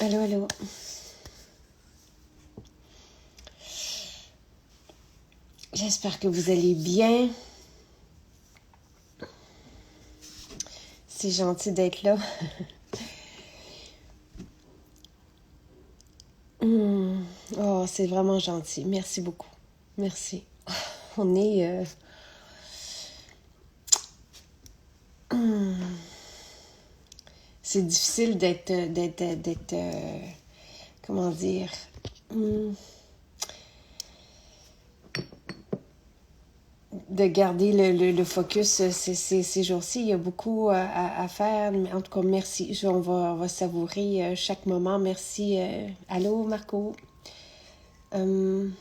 Allô, allô. J'espère que vous allez bien. C'est gentil d'être là. Oh, c'est vraiment gentil. Merci beaucoup. Merci. On est... c'est difficile comment dire? Hum, de garder le focus ces jours-ci. Il y a beaucoup à faire. Mais en tout cas, merci. On va savourer chaque moment. Merci. Allô, Marco? Hum,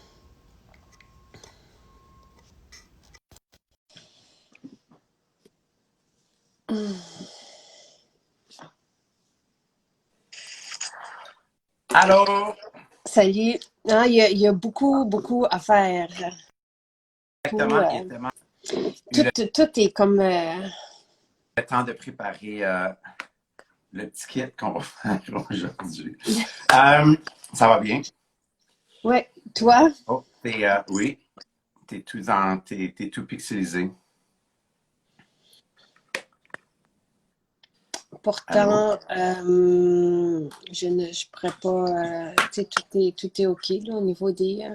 Allô? salut. Ah, il y a beaucoup, beaucoup à faire. Beaucoup, Exactement, et tellement eu tout est comme... le temps de préparer le petit kit qu'on va faire aujourd'hui. Ça va bien? Ouais, toi, Oh, oui, t'es tout pixelisé. Allô? pourtant, je pourrais pas... tu sais, tout est OK là, au niveau des...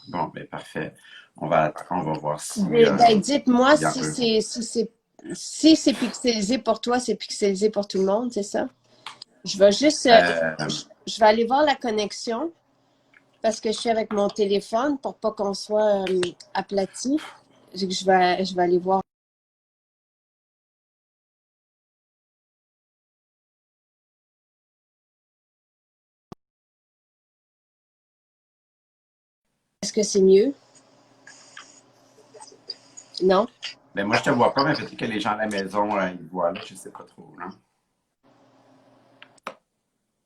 Bon, ben parfait. On va voir si Ben, dites-moi il y a si un. c'est pixelisé pour toi, c'est pixelisé pour tout le monde, c'est ça? Je vais juste... Euh, je vais aller voir la connexion parce que je suis avec mon téléphone pour pas qu'on soit aplati. Je vais aller voir. Est-ce que c'est mieux? Non? ben moi, je te vois pas, mais peut-être que les gens à la maison, ils voient là, je sais pas trop, là.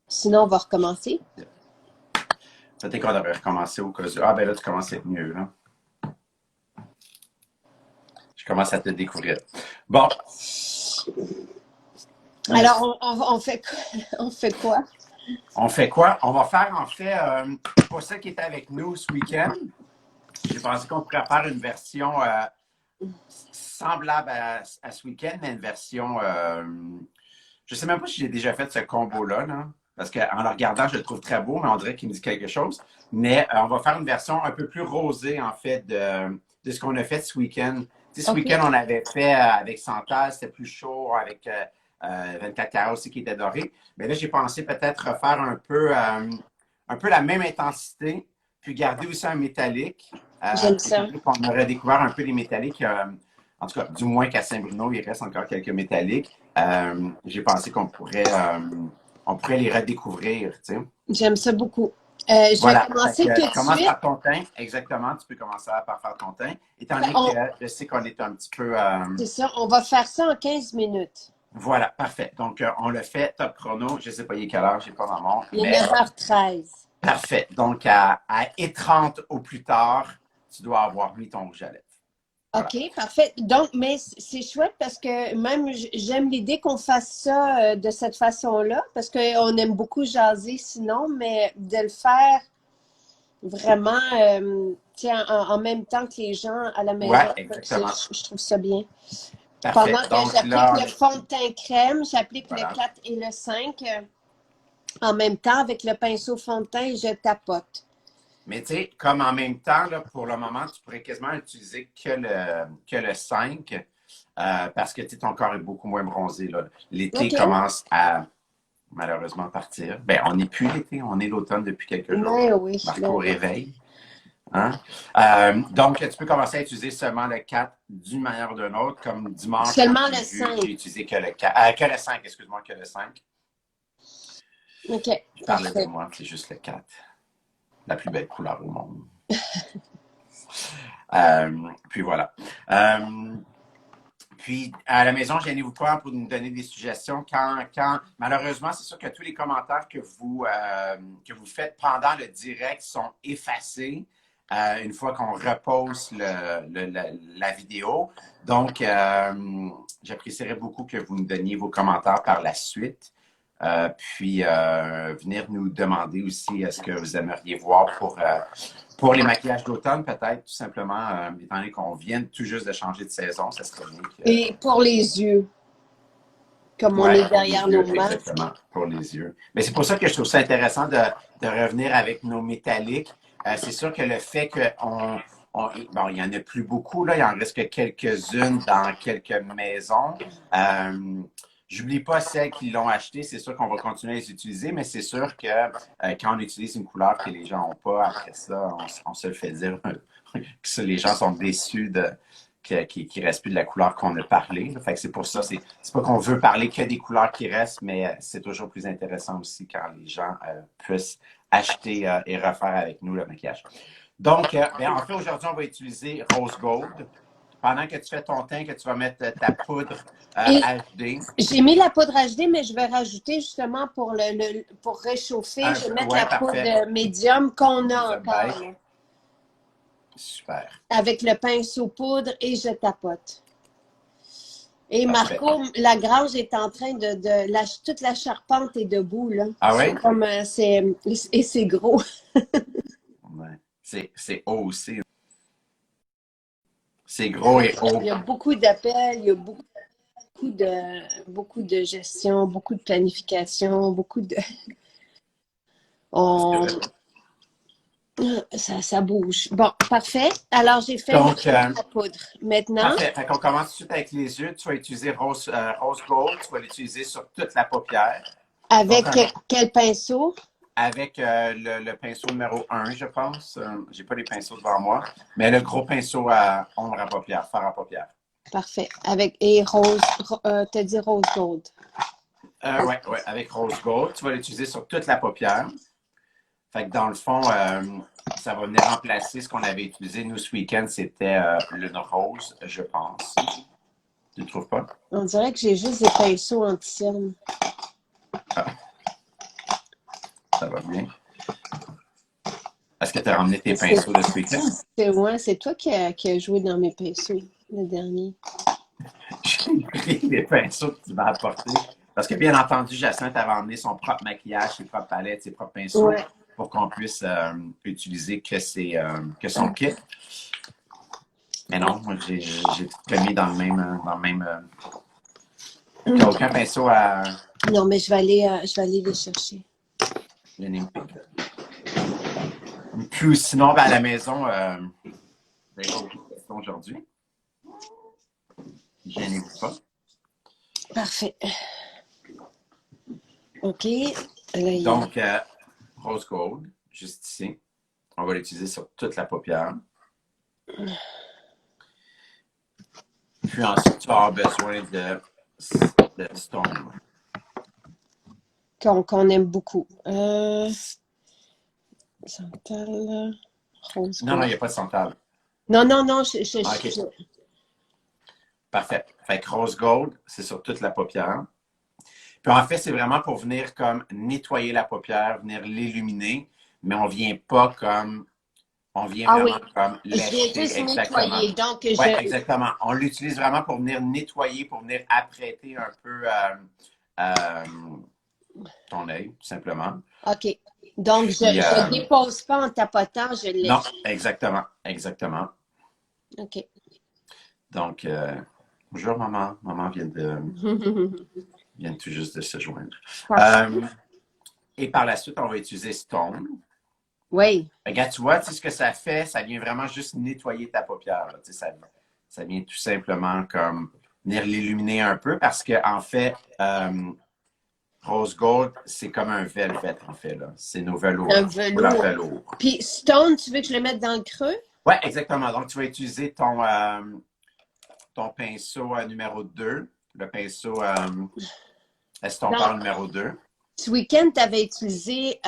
Sinon, on va recommencer. Peut-être qu'on devrait recommencer au cas où. Ah, ben là, tu commences à être mieux, là. Je commence à te découvrir. Bon, Alors, on fait, on fait quoi? on fait quoi? On va faire, en fait, pour ceux qui étaient avec nous ce week-end, j'ai pensé qu'on pourrait faire une version semblable à ce week-end, mais une version. Je ne sais même pas si j'ai déjà fait ce combo-là, là, parce qu'en le regardant, je le trouve très beau, mais on dirait qu'il me dit quelque chose. Mais on va faire une version un peu plus rosée, en fait, de ce qu'on a fait ce week-end. Tu sais, ce OK. week-end, on avait fait avec Santal, c'était plus chaud, avec 24 carats aussi qui était doré. Mais là, j'ai pensé peut-être refaire un peu la même intensité, puis garder aussi un métallique. J'aime Tu sais, ça. puis on aurait découvert un peu les métalliques. En tout cas, du moins qu'à Saint-Bruno, il reste encore quelques métalliques. J'ai pensé on pourrait les redécouvrir, tu sais. J'aime ça beaucoup. Je vais Voilà. Fait commencer tout que, de commence suite. par ton teint. Exactement. Tu peux commencer par faire ton teint. Étant Ben, donné que je sais qu'on est un petit peu. c'est ça, on va faire ça en 15 minutes. Voilà, parfait. Donc, on le fait top chrono. Je ne sais pas il est quelle heure, j'ai pas ma montre, Il est mais 9h13. parfait. Donc, à et 30 au plus tard, tu dois avoir mis ton rouge à lèvres. Voilà. OK, parfait. Donc, mais c'est chouette parce que même j'aime l'idée qu'on fasse ça de cette façon-là parce qu'on aime beaucoup jaser sinon, mais de le faire vraiment tiens, en même temps que les gens à la maison, Ouais, exactement. je trouve ça bien. Parfait. Pendant que Donc j'applique là, le fond de teint crème, j'applique le voilà. 4 et le 5 en même temps avec le pinceau fond de teint et je tapote. Mais tu sais, comme en même temps, là, pour le moment, tu pourrais quasiment utiliser que le 5 parce que tu sais, ton corps est beaucoup moins bronzé. Là. L'été OK. commence à malheureusement partir. Ben, on n'est plus l'été, on est l'automne depuis quelques jours. Mais oui, Marco mais oui. réveille. Hein? Donc, tu peux commencer à utiliser seulement le 4 d'une manière ou d'une autre. Comme dimanche, comme Seulement le prévu, 5. j'ai utilisé que le 4, que le 5, excuse-moi, que le 5. OK, Je parlais de parfait. moi, c'est juste le 4. La plus belle couleur au monde. Puis voilà. Euh, Puis, à la maison, gênez-vous pas pour nous donner des suggestions. Malheureusement, c'est sûr que tous les commentaires que vous faites pendant le direct sont effacés une fois qu'on repose la vidéo. Donc, j'apprécierais beaucoup que vous nous donniez vos commentaires par la suite. Puis venir nous demander aussi ce que vous aimeriez voir pour les maquillages d'automne, peut-être, tout simplement, étant donné qu'on vient tout juste de changer de saison, ça serait bien que... Et pour les yeux, comme on Ouais, est pour les derrière nos yeux, masques. exactement, pour les yeux. Mais c'est pour ça que je trouve ça intéressant de revenir avec nos métalliques. C'est sûr que le fait bon, il y en a plus beaucoup, là, il en reste que quelques-unes dans quelques maisons. J'oublie pas celles qui l'ont acheté, c'est sûr qu'on va continuer à les utiliser, mais c'est sûr que quand on utilise une couleur que les gens n'ont pas, après ça, on se le fait dire que les gens sont déçus qu'il ne reste plus de la couleur qu'on a parlé. Fait que c'est pour ça, c'est pas qu'on veut parler que des couleurs qui restent, mais c'est toujours plus intéressant aussi quand les gens puissent acheter et refaire avec nous le maquillage. Donc, en fait, aujourd'hui, on va utiliser Rose Gold. Pendant que tu fais ton teint, que tu vas mettre ta poudre Et HD. j'ai mis la poudre HD, mais je vais rajouter justement pour réchauffer, je vais mettre Ouais, la parfait. poudre médium qu'on a Médium encore. beige. Là, Super. avec le pinceau poudre et je tapote. Et Parfait. Marco, la grange est en train toute la charpente est debout, là. Ah C'est oui? comme, et c'est gros. Ouais. C'est haut aussi. C'est gros et haut. Il y a beaucoup d'appels, il y a beaucoup de gestion, beaucoup de planification, beaucoup de. On, ça bouge. Bon, parfait. Alors, j'ai fait Donc, la poudre. Maintenant, parfait. Fait qu'on commence tout de suite avec les yeux. Tu vas utiliser Rose Gold. Tu vas l'utiliser sur toute la paupière. avec Donc, quel pinceau? avec le pinceau numéro 1, je pense. J'ai pas les pinceaux devant moi. Mais le gros pinceau à ombre à paupière, fard à paupière. Parfait. T'as dit rose gold. Ouais, avec Rose Gold. Tu vas l'utiliser sur toute la paupière. Fait que dans le fond, ça va venir remplacer ce qu'on avait utilisé, nous, ce week-end. C'était le rose, je pense. Tu ne trouves pas? On dirait que j'ai juste des pinceaux anti-cernes. Ah, ça va bien. Est-ce que tu as ramené tes pinceaux de ce week-end? C'est toi qui as joué dans mes pinceaux, le dernier. J'ai pris les pinceaux que tu m'as apportés. Parce que, bien entendu, Jacinthe avait emmené son propre maquillage, ses propres palettes, ses propres pinceaux Ouais. pour qu'on puisse utiliser que son kit. Mais non, moi, j'ai tout mis dans le même. Tu n'as aucun pinceau à Non, mais je vais aller les chercher. l'Olympique. Puis sinon, à la maison, j'ai pas beaucoup de questions aujourd'hui. Gênez-vous pas. Parfait. OK. Là, Donc, Rose Gold, juste ici. On va l'utiliser sur toute la paupière. Puis ensuite, tu vas avoir besoin de Stone. qu'on aime beaucoup. Santal, rose Non, gold. il n'y a pas de santal. Non. OK. Parfait. Fait que Rose Gold, c'est sur toute la paupière. Puis en fait, c'est vraiment pour venir comme nettoyer la paupière, venir l'illuminer, mais on vient pas comme... On vient vraiment comme Je viens lécher. juste Exactement. nettoyer. Donc, Oui, exactement. On l'utilise vraiment pour venir nettoyer, pour venir apprêter un peu ton œil, tout simplement. OK. Donc, je ne dépose pas en tapotant, je lèche. Non, exactement. Exactement. OK. Donc, bonjour, maman. Maman vient tout juste de se joindre. Et par la suite, on va utiliser Stone. Oui. Regarde, tu vois, ce que ça fait, ça vient vraiment juste nettoyer ta paupière. Là, ça vient tout simplement comme venir l'illuminer un peu parce qu'en fait, Rose Gold, c'est comme un velvet, en fait. C'est nos velours. Un velours. Puis Stone, tu veux que je le mette dans le creux? Oui, exactement. Donc, tu vas utiliser ton pinceau numéro 2, le pinceau estompeur numéro 2. Ce week-end, tu avais utilisé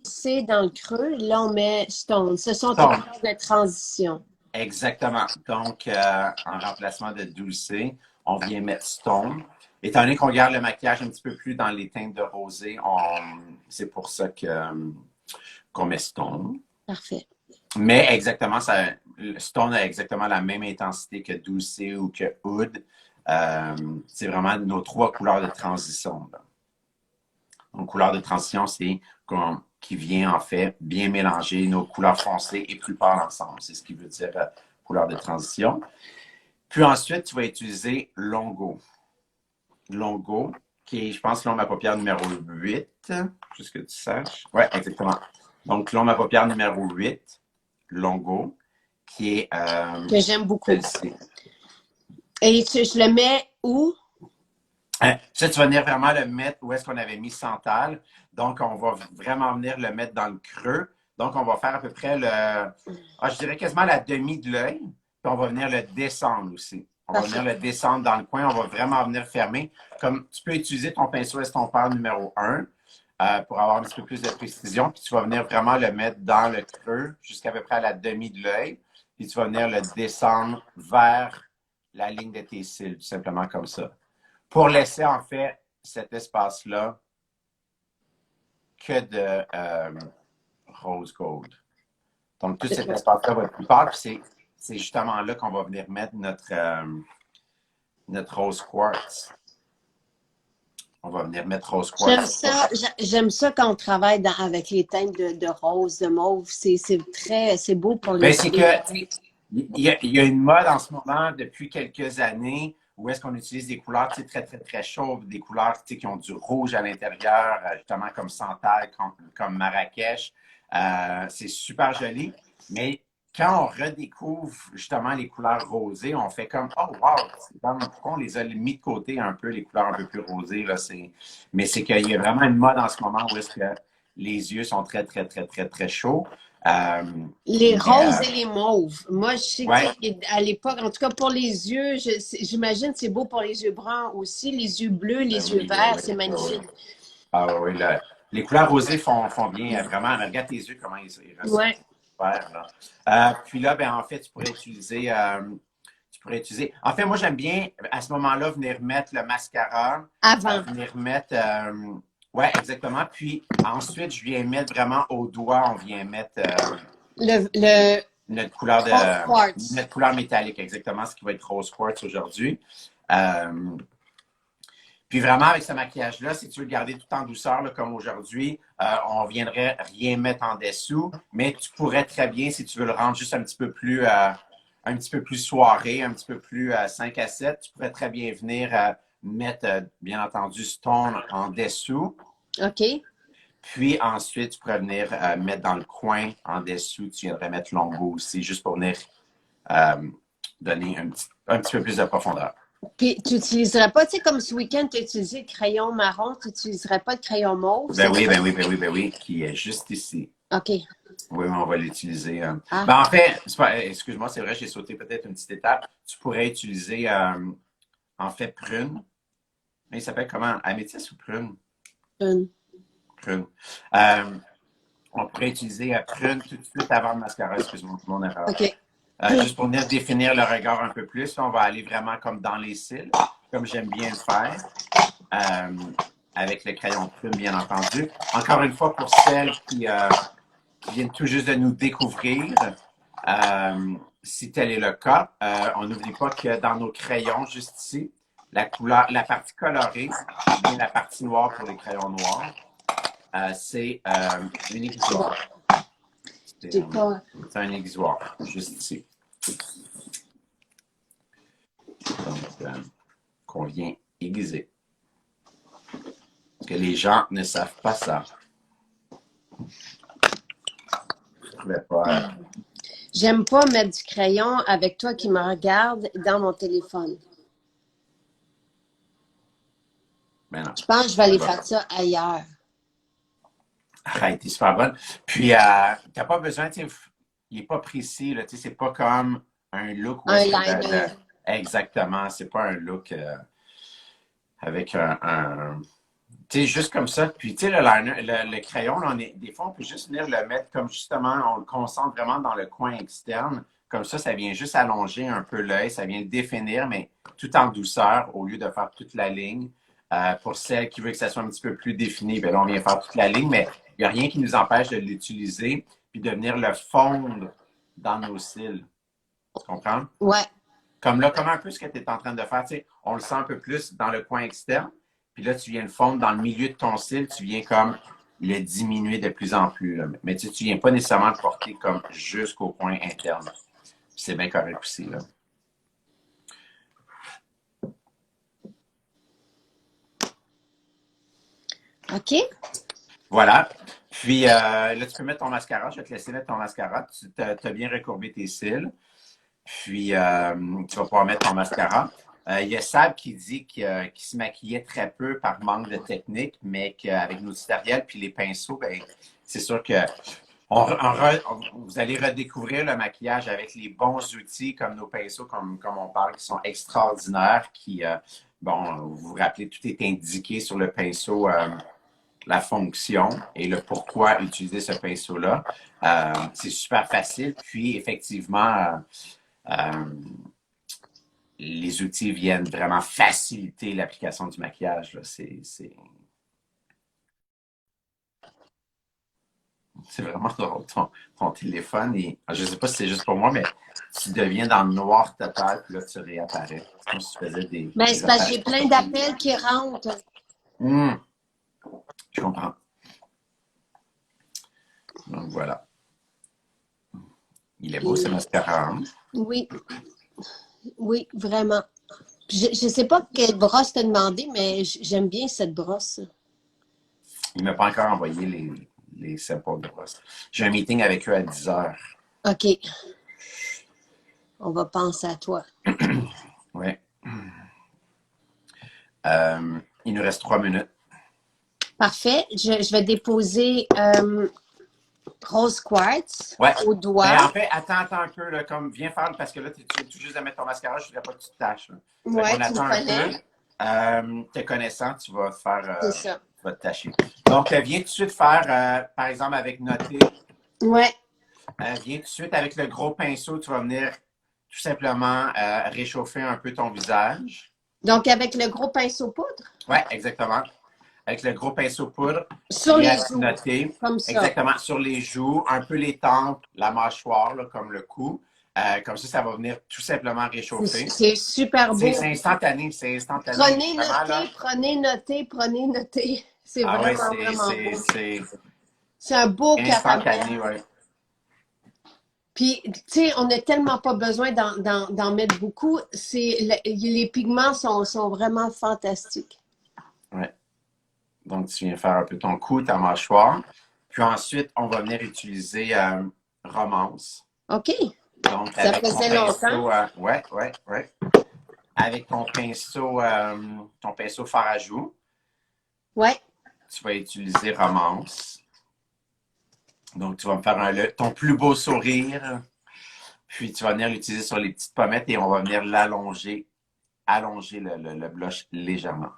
c'est dans le creux. Là, on met Stone. Ce sont tes couleurs de transition. Exactement. Donc, en remplacement de Dulcé, on vient mettre Stone. Étant donné qu'on garde le maquillage un petit peu plus dans les teintes de rosé, c'est pour ça qu'on met Stone. Parfait. Mais exactement, Stone a exactement la même intensité que Doucet ou que Oud. C'est vraiment nos 3 couleurs de transition. Là. Donc, couleur de transition, c'est qui vient en fait bien mélanger nos couleurs foncées et plus pâles ensemble. C'est ce qui veut dire couleur de transition. Puis ensuite, tu vas utiliser Longo. Longo, qui est, je pense, l'ombre à paupières numéro 8, juste que tu saches. Oui, exactement. Donc, l'ombre à paupières numéro 8, Longo, qui est... que j'aime beaucoup. Et je le mets où? Ça, tu vas venir vraiment le mettre où est-ce qu'on avait mis Santal. Donc, on va vraiment venir le mettre dans le creux. Donc, on va faire à peu près je dirais quasiment la demi de l'œil. Puis, on va venir le descendre aussi. On va venir le descendre dans le coin. On va vraiment venir fermer. Comme tu peux utiliser ton pinceau estompeur numéro 1 pour avoir un petit peu plus de précision. Puis, tu vas venir vraiment le mettre dans le creux jusqu'à peu près à la demi de l'œil. Puis, tu vas venir le descendre vers la ligne de tes cils, tout simplement comme ça. Pour laisser, en fait, cet espace-là que de rose gold. Donc, tout cet espace-là va être plus pâle. Puis c'est justement là qu'on va venir mettre notre rose quartz. On va venir mettre rose quartz. J'aime ça quand on travaille avec les teintes de rose, de mauve. C'est beau pour les c'est que il y a une mode en ce moment depuis quelques années où est-ce qu'on utilise des couleurs très, très, très chaudes, des couleurs qui ont du rouge à l'intérieur, justement comme Santal, comme Marrakech. C'est super joli, mais quand on redécouvre justement les couleurs rosées, on fait comme « Oh, wow! » Pourquoi on les a mis de côté un peu, les couleurs un peu plus rosées? Là, mais c'est qu'il y a vraiment une mode en ce moment où est-ce que les yeux sont très, très, très, très, très chauds. Les roses et les mauves. Moi, je sais ouais. qu'à l'époque, en tout cas pour les yeux, j'imagine c'est beau pour les yeux bruns aussi, les yeux bleus, les yeux verts, c'est magnifique. Ah oui, les couleurs rosées font bien, vraiment. Regarde tes yeux, comment ils restent. Ouais. Super, là. Puis là, en fait, tu pourrais utiliser. En fait, moi, j'aime bien à ce moment-là venir mettre le mascara. Avant. Venir mettre. Oui, exactement. Puis ensuite, je viens mettre vraiment au doigt, on vient mettre notre couleur notre couleur métallique, exactement, ce qui va être rose quartz aujourd'hui. Puis vraiment, avec ce maquillage-là, si tu veux le garder tout en douceur, là, comme aujourd'hui, on ne viendrait rien mettre en dessous, mais tu pourrais très bien, si tu veux le rendre juste un petit peu plus soirée, un petit peu plus 5 à 7, tu pourrais très bien venir mettre, bien entendu, Stone en dessous. OK. Puis ensuite, tu pourrais venir mettre dans le coin en dessous, tu viendrais mettre Longo aussi, juste pour venir donner un petit peu plus de profondeur. Puis tu n'utiliserais pas, tu sais, comme ce week-end, tu as utilisé le crayon marron, tu n'utiliserais pas de crayon mauve? Ben oui, qui est juste ici. OK. Oui, on va l'utiliser. En fait, excuse-moi, c'est vrai, j'ai sauté peut-être une petite étape. Tu pourrais utiliser, en fait, prune. Il s'appelle comment? Améthyste ou prune? Prune. On pourrait utiliser prune tout de suite avant le mascara, excuse-moi, mon erreur. OK. Juste pour venir définir le regard un peu plus, on va aller vraiment comme dans les cils, comme j'aime bien le faire, avec le crayon de prune, bien entendu. Encore une fois, pour celles qui viennent tout juste de nous découvrir, si tel est le cas, on n'oublie pas que dans nos crayons, juste ici, la partie colorée, et la partie noire pour les crayons noirs, c'est une aiguisoire. C'est un aiguisoire, juste ici. Donc, qu'on vient aiguiser. Parce que les gens ne savent pas ça. J'aime pas mettre du crayon avec toi qui me regarde dans mon téléphone. Ben non. Je pense que je vais aller faire ça ailleurs. Arrête, t'es super bonne. Puis, t'as pas besoin, il n'est pas précis, là, c'est pas comme un look. Un liner. Exactement, c'est pas un look avec un tu sais, juste comme ça. Puis, tu sais, le liner, le crayon, là, des fois, on peut juste venir le mettre comme justement, on le concentre vraiment dans le coin externe. Comme ça vient juste allonger un peu l'œil, ça vient le définir, mais tout en douceur, au lieu de faire toute la ligne. Pour celles qui veulent que ça soit un petit peu plus défini, bien là, on vient faire toute la ligne, mais il n'y a rien qui nous empêche de l'utiliser puis de venir le fondre dans nos cils. Tu comprends? Ouais. Comme là, comme un peu ce que tu es en train de faire, tu sais, on le sent un peu plus dans le coin externe. Puis là, tu viens le fondre dans le milieu de ton cil, tu viens comme le diminuer de plus en plus. Là. Mais tu ne viens pas nécessairement le porter comme jusqu'au coin interne. C'est bien correct aussi. Là. OK. Voilà. Puis là, tu peux mettre ton mascara. Je vais te laisser mettre ton mascara. Tu as bien recourbé tes cils. Puis tu vas pouvoir mettre ton mascara. Il y a Sab qui dit qu'il se maquillait très peu par manque de technique, mais qu'avec nos stériels puis les pinceaux, ben, c'est sûr que vous allez redécouvrir le maquillage avec les bons outils comme nos pinceaux, comme on parle, qui sont extraordinaires, qui, bon, vous vous rappelez, tout est indiqué sur le pinceau, la fonction et le pourquoi utiliser ce pinceau-là. C'est super facile, puis effectivement, euh, les outils viennent vraiment faciliter l'application du maquillage. Là. C'est vraiment drôle. Ton téléphone, je ne sais pas si c'est juste pour moi, mais tu deviens dans le noir total, puis là, tu réapparais. C'est comme si tu faisais Ben, des c'est parce que j'ai plein apparitions. d'appels qui rentrent. Je comprends. Donc, voilà. Il est beau, ce mascara. Hein? Oui, oui, vraiment. Je ne sais pas quelle brosse t'as demandé, mais j'aime bien cette brosse. Il ne m'a pas encore envoyé les samples de brosse. J'ai un meeting avec eux à 10 heures. OK. On va penser à toi. Oui. Il nous reste 3 minutes. Parfait. Je vais déposer rose quartz Ouais. au Ben, doigt. en fait, attends un peu, là, comme viens faire, parce que là, tu viens tout juste de mettre ton mascara, je ne voudrais pas que tu te tâches. Là. Fait Ouais, qu'on tu me attend un connais. peu. Te connaissant, tu vas te faire, C'est ça. tu vas te tâcher. Donc, viens tout de suite faire, par exemple, avec noter, Ouais. viens tout de suite avec le gros pinceau, tu vas venir tout simplement réchauffer un peu ton visage. Donc, avec le gros pinceau poudre, Ouais, exactement. Avec le gros pinceau poudre, tu sur viens les avec joues, noter comme ça. exactement sur les joues, un peu les tempes, la mâchoire, là, comme le cou. Comme ça va venir tout simplement réchauffer. C'est super beau. C'est instantané, c'est instantané. Prenez Vraiment, noter, là. prenez noter, prenez noter. C'est Ah ouais, vraiment, vraiment beau. c'est C'est un beau caramel. instantané, ouais. Puis, tu sais, on n'a tellement pas besoin d'en mettre beaucoup. Les pigments sont vraiment fantastiques. Ouais. Donc, tu viens faire un peu ton cou, ta mâchoire. Puis ensuite, on va venir utiliser Romance. OK. Donc, Ça avec ton faisait longtemps. pinceau, ouais. Avec ton pinceau fard à joues, Ouais. tu vas utiliser Romance. Donc, tu vas me faire ton plus beau sourire. Puis, tu vas venir l'utiliser sur les petites pommettes et on va venir allonger le blush légèrement.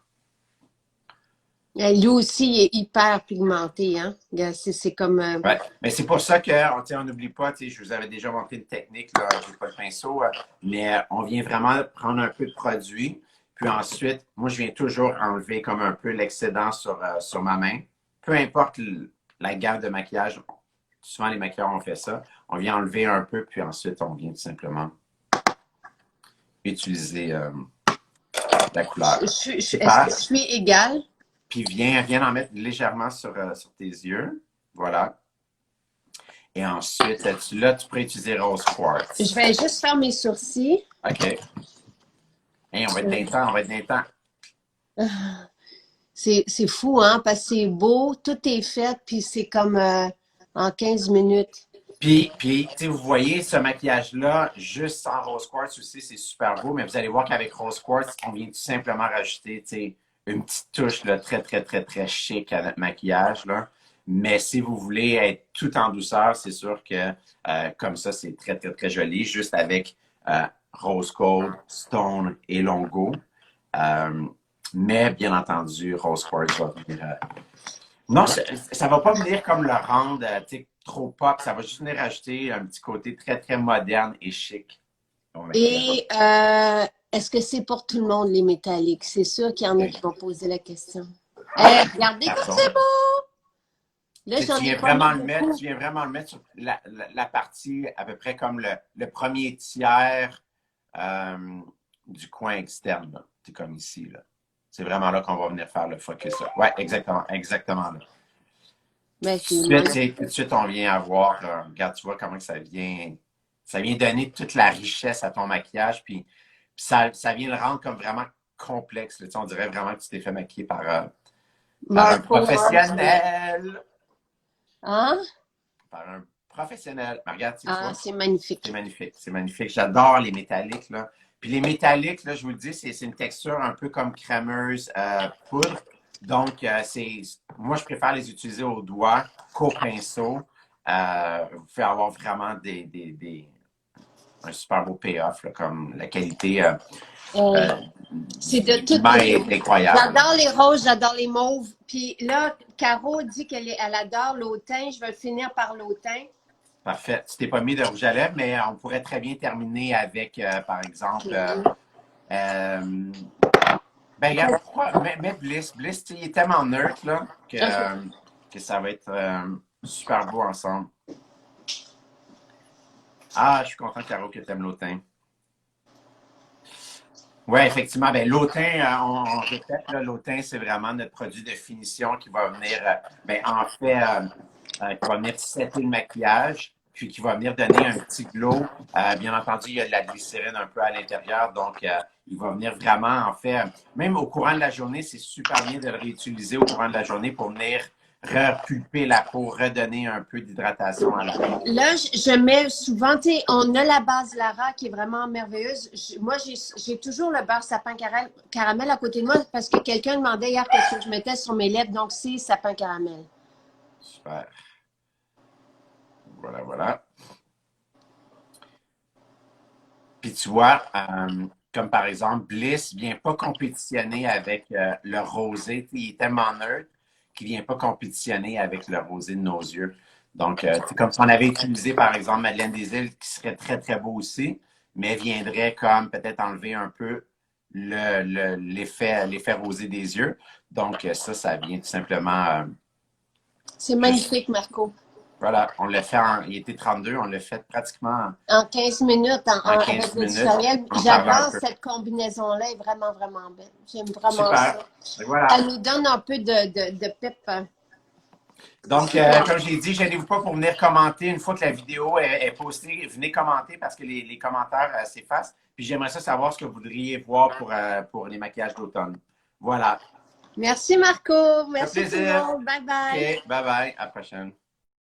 Lui aussi, il est hyper pigmenté, hein? C'est comme... Ouais. Mais c'est pour ça qu'on n'oublie pas, je vous avais déjà montré une technique, là, je n'ai pas de pinceau, mais on vient vraiment prendre un peu de produit. Puis ensuite, moi, je viens toujours enlever comme un peu l'excédent sur ma main. Peu importe la gamme de maquillage, souvent les maquilleurs ont fait ça. On vient enlever un peu, puis ensuite, on vient tout simplement utiliser la couleur. Est-ce que Super. je suis égale? Puis viens en mettre légèrement sur tes yeux. Voilà. Et ensuite, là, tu pourrais utiliser Rose Quartz. Je vais juste faire mes sourcils. OK. Hey, on va être d'un temps, on va être d'un temps. C'est fou, hein? Parce que c'est beau, tout est fait, puis c'est comme en 15 minutes. Puis tu sais, vous voyez ce maquillage-là, juste sans Rose Quartz aussi, c'est super beau, mais vous allez voir qu'avec Rose Quartz, on vient tout simplement rajouter, tu sais, une petite touche là, très, très, très, très chic à notre maquillage, là. Mais si vous voulez être tout en douceur, c'est sûr que comme ça, c'est très, très, très joli, juste avec Rose Gold, Stone et Longo. Mais bien entendu, Rose Quartz va venir. Non, ça ne va pas venir comme le rendre trop pop. Ça va juste venir ajouter un petit côté très, très moderne et chic au maquillage. Et est-ce que c'est pour tout le monde, les métalliques? C'est sûr qu'il y en a qui vont poser la question. Regardez comme Pardon. c'est beau! Là, Tu sais, j'en ai pas mis beaucoup. tu viens vraiment le mettre sur la partie à peu près comme le premier tiers euh, du coin externe. C'est comme ici, là. C'est vraiment là qu'on va venir faire le focus. Ouais, exactement, exactement là. Ben, Tout c'est de suite, tout de suite, on vient avoir, regarde, tu vois comment que ça vient donner toute la richesse à ton maquillage, puis ça vient le rendre comme vraiment complexe, là. Tu sais, on dirait vraiment que tu t'es fait maquiller par un Marco Mars. professionnel. Hein? Par un professionnel. Mais regarde, tu Ah, vois, c'est c'est magnifique. magnifique, c'est magnifique. J'adore les métalliques, là. Puis les métalliques, là, je vous le dis, c'est une texture un peu comme crémeuse poudre. Donc, moi, je préfère les utiliser au doigt qu'au pinceau. Vous pouvez avoir vraiment un super beau payoff, là, comme la qualité Euh, euh, c'est de du toutes pigment les. est incroyable. J'adore les roses, j'adore les mauves. Puis là, Caro dit elle adore l'automne. Je vais finir par l'automne. Parfait. Tu t'es pas mis de rouge à lèvres, mais on pourrait très bien terminer avec, par exemple, euh, ben, regarde, pourquoi? Mais Bliss, Bliss, tu sais, il est tellement neutre, là, que ça va être super beau ensemble. Ah, je suis content, Caro, que tu aimes l'automne. Oui, effectivement. Ben, l'automne, on répète, là, l'automne, c'est vraiment notre produit de finition qui va venir, ben, en fait, qui va venir setter le maquillage, puis qui va venir donner un petit glow. Bien entendu, il y a de la glycérine un peu à l'intérieur, donc il va venir vraiment, en fait, même au courant de la journée, c'est super bien de le réutiliser au courant de la journée pour venir repulper la peau, redonner un peu d'hydratation à la peau. Là, je mets souvent, tu sais, on a la base Lara qui est vraiment merveilleuse. Moi, j'ai toujours le beurre sapin caramel à côté de moi parce que quelqu'un demandait hier qu'est-ce que je mettais sur mes lèvres. Donc, c'est sapin caramel. Super. Voilà, voilà. Puis tu vois, comme par exemple, Bliss vient pas compétitionner avec le rosé. Il est tellement neutre qu'il vient pas compétitionner avec le rosé de nos yeux. Donc, c'est comme si on avait utilisé, par exemple, Madeleine des Îles, qui serait très, très beau aussi, mais viendrait comme peut-être enlever un peu l'effet rosé des yeux. Donc, ça vient tout simplement C'est juste. magnifique, Marco. Voilà, il était 32, on l'a fait pratiquement En 15 minutes, en avec 15 le minutes. tutoriel. On parlait un J'adore peu. cette combinaison-là, elle est vraiment, vraiment belle. J'aime vraiment ça. Super. Et voilà. Elle nous donne un peu de pep. Donc, Super. comme j'ai dit, gênez-vous pas pour venir commenter une fois que la vidéo est postée. Venez commenter parce que les commentaires s'effacent. Puis j'aimerais ça savoir ce que vous voudriez voir pour les maquillages d'automne. Voilà. Merci, Marco. Ça fait Merci tout le plaisir. monde. Bye bye. OK. Bye bye. À la prochaine.